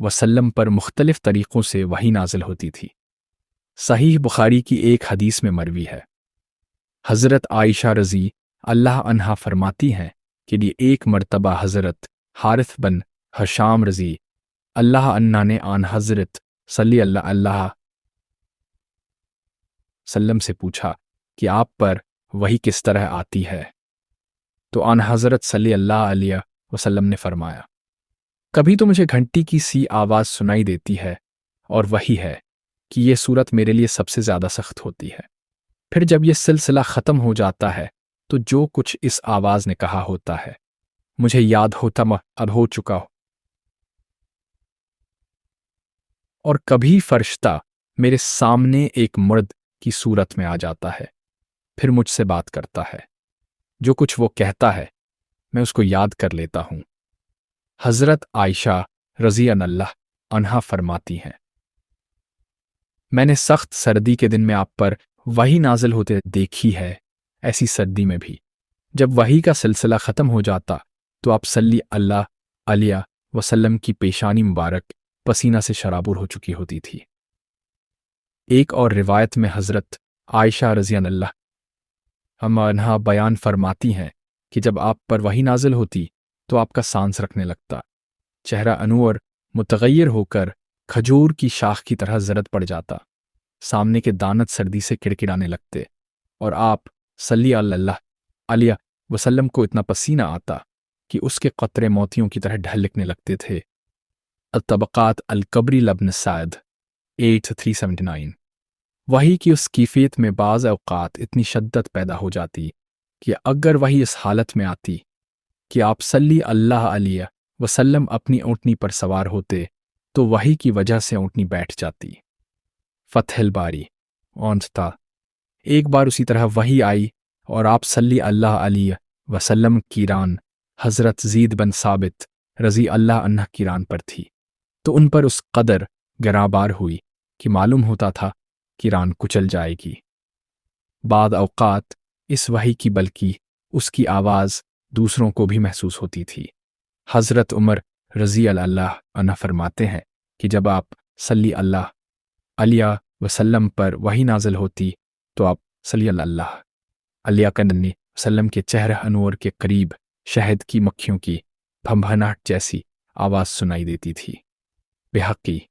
वसल्लम पर मुख्तलिफ तरीक़ों से वही नाजिल होती थी। सहीह बुखारी की एक हदीस में मरवी है, हज़रत आयशा रज़ी अल्लाह अन्हा फरमाती हैं कि ये एक मरतबा हज़रत हारिथ बन हशाम रज़ी अल्लाह अन्हा ने आन हज़रत सल्लल्लाहु अलैहि वसल्लम से पूछा कि आप पर वही किस तरह आती है, तो आन हज़रत सल्लल्लाहु अलैहि वसल्लम ने फरमाया, कभी तो मुझे घंटी की सी आवाज़ सुनाई देती है और वही है कि ये सूरत मेरे लिए सबसे ज़्यादा सख्त होती है। फिर जब ये सिलसिला ख़त्म हो जाता है तो जो कुछ इस आवाज़ ने कहा होता है मुझे याद होता अब हो चुका हो, और कभी फरिश्ता मेरे सामने एक मर्द की सूरत में आ जाता है, फिर मुझसे बात करता है, जो कुछ वो कहता है मैं उसको याद कर लेता हूँ। हज़रत आयशा रज़ी अल्लाह अन्हा फरमाती हैं, मैंने सख्त सर्दी के दिन में आप पर वही नाजिल होते देखी है। ऐसी सर्दी में भी जब वही का सिलसिला ख़त्म हो जाता तो आप सल्लल्लाहु अलैहि वसल्लम की पेशानी मुबारक पसीना से शराबुर हो चुकी होती थी। एक और रिवायत में हज़रत आयशा रज़ी अल्लाह अन्हा बयान फरमाती हैं कि जब आप पर वही नाजिल होती तो आपका सांस रखने लगता, चेहरा अनूर मुतगय्यर होकर खजूर की शाख की तरह जरद पड़ जाता, सामने के दानत सर्दी से किड़किड़ाने लगते और आप सल्लल्लाहु अलैहि वसल्लम को इतना पसीना आता कि उसके कतरे मोतियों की तरह ढलकने लगते थे। अल-तबक़ात अल-कबरी लब्न साद 8379। वही की उस कैफियत में बाज़ औक़ात इतनी शद्दत पैदा हो जाती कि अगर वही इस हालत में आती कि आप सल्लल्लाहु अलैहि वसल्लम अपनी ऊँटनी पर सवार होते तो वही की वजह से ऊँटनी बैठ जाती। फ़तहुल बारी था, एक बार उसी तरह वही आई और आप सल्लल्लाहु अलैहि वसल्लम की रान हज़रत ज़ीद बिन साबित रज़ी अल्लाह अन्हा की रान पर थी, तो उन पर उस कदर गिराबार हुई कि मालूम होता था कि रान कुचल जाएगी। बाद औक़ात इस वही की बल्कि उसकी आवाज़ दूसरों को भी महसूस होती थी। हज़रत उमर रज़ी अल्लाह अन्हा फरमाते हैं कि जब आप सल्लल्लाहु अलैहि वसल्लम पर वही नाजिल होती तो आप सल्लल्लाहु अलैहि वसल्लम के चेहरा अनवर के करीब शहद की मक्खियों की भंभनाहट जैसी आवाज़ सुनाई देती थी। बेहक़ी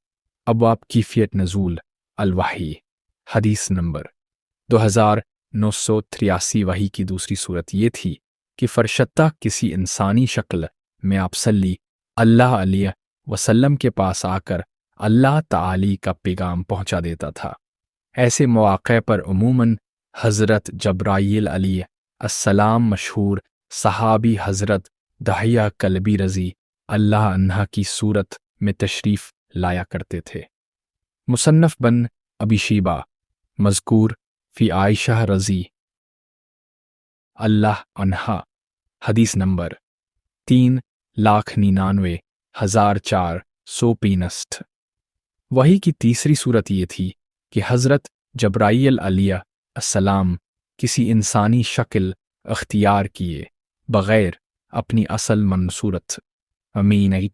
अब्वाब कैफियत नज़ूल अल-वही हदीस नंबर 2983। वही की दूसरी सूरत ये थी कि फरिश्ता किसी इंसानी शक्ल में आप सल्लल्लाहु अलैहि वसल्लम के पास आकर अल्लाह ताली का पैगाम पहुंचा देता था। ऐसे मौक़े पर उमूमन हज़रत जब्राईल अलैहिस्सलाम मशहूर सहाबी हज़रत दहिया कल्बी रज़ी अल्लाह अन्हा की सूरत में तशरीफ़ लाया करते थे। मुसन्नफ़ बन अबी शैबा मज़कूर फ़ी आयशा रज़ी अल्लाह अन्हा हदीस नंबर 3,99,465। वही की तीसरी सूरत ये थी कि हज़रत जब्राईल अलैहिस्सलाम किसी इंसानी शक्ल अख्तियार किए बग़ैर अपनी असल मनसूरत अमीन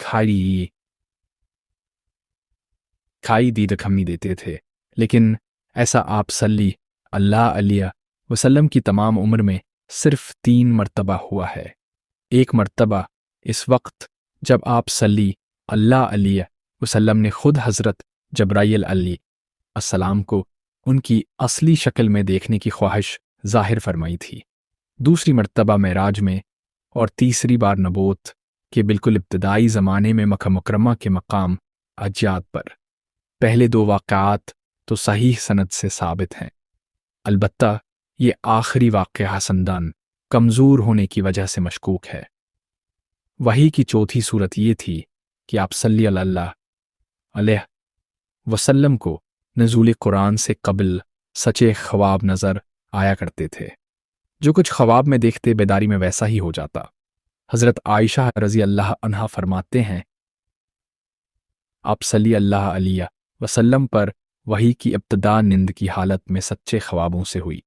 खाई दी रखमी देते थे, लेकिन ऐसा आप सल्लल्लाहु अलैहि वसल्लम की तमाम उम्र में सिर्फ 3 मरतबा हुआ है। एक मरतबा इस वक्त जब आप सल्लल्लाहु अलैहि वसल्लम ने खुद हज़रत जब्राईल अलैहिस्सलाम को उनकी असली शक्ल में देखने की ख्वाहिश ज़ाहिर फरमाई थी। दूसरी मरतबा मेराज में और तीसरी बार नबूवत के बिल्कुल इब्तदाई ज़माने में मक्का मुकर्रमा के मकाम अज्जाद पर। पहले 2 वाक़यात तो सही सनद से साबित हैं, अलबत्ता ये आखिरी वाक़या संदान कमज़ोर होने की वजह से मशकूक है। वही की चौथी सूरत ये थी कि आप सल्लल्लाहु अलैहि वसल्लम को नज़ूल कुरान से कबल सच्चे ख्वाब नज़र आया करते थे, जो कुछ ख्वाब में देखते बेदारी में वैसा ही हो जाता। हज़रत आयशा रज़ी अल्लाह अन्हा फरमाते हैं, आप सल्लल्लाहु अलैहि वसल्लम पर वही की इब्तिदा नींद की हालत में सच्चे ख्वाबों से हुई।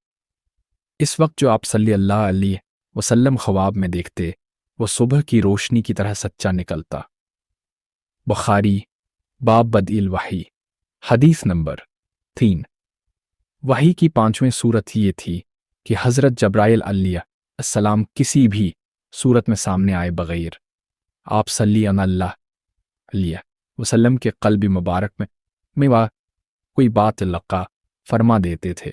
इस वक्त जो आप सल्लल्लाहु अलैहि वसल्लम ख्वाब में देखते वो सुबह की रोशनी की तरह सच्चा निकलता। बुखारी बाब बदइल वही। हदीस नंबर 3। वही की 5वीं सूरत ये थी कि हज़रत जब्राइल अलैहिस्सलाम किसी भी सूरत में सामने आए बग़ैर आप सल्लल्लाहु अलैहि वसल्लम के क़ल्ब मुबारक में वह कोई बात लक़ा फरमा देते थे।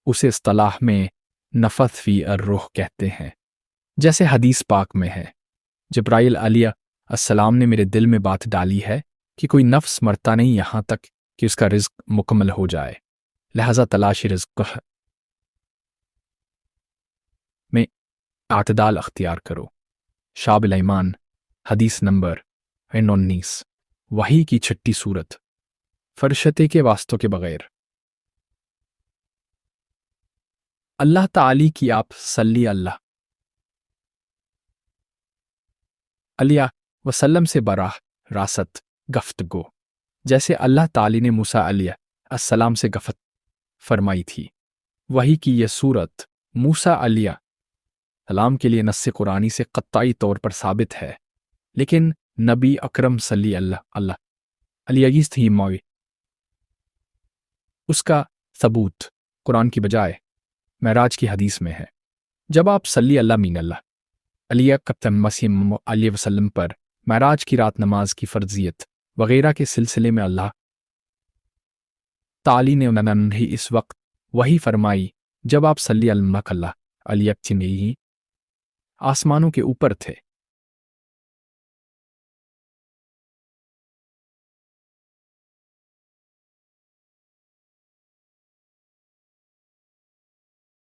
उसे इस्तिलाह में नफ़थ फ़ी अर्रूह कहते हैं। जैसे हदीस पाक में है, जब्राइल अलैहिस्सलाम ने मेरे दिल में बात डाली है कि कोई नफ्स मरता नहीं यहाँ तक कि उसका रिज़्क मुकम्मल हो जाए, लिहाजा तलाशी रिज़्क में आतदाल अख्तियार करो। शाबिल ईमान। हदीस नंबर 19। वही की 6ठी सूरत। फरिश्ते के वास्तों के बग़ैर। अल्लाह ताली की आप सल्लल्लाहु अलैहि वसल्लम से बराह रासत गफ्तगो, जैसे अल्लाह ताली ने मूसा अलैहिस्सलाम से गफ्त फरमाई थी। वही की यह सूरत मूसा अलैहिस्सलाम के लिए नस्स कुरानी से क़त्ताई तौर पर साबित है, लेकिन नबी अकरम सल्लल्लाहु अलैहि वसल्लम उसका सबूत कुरान की बजाय महराज की हदीस में है। जब आप सल्लल्लाहु अलैहि वसल्लम पर महराज की रात नमाज की फ़र्ज़ियत वग़ैरह के सिलसिले में अल्लाह ताली ने उन्हें इस वक्त वही फरमाई जब आप सल्लल्लाहु अलैहि आसमानों के ऊपर थे।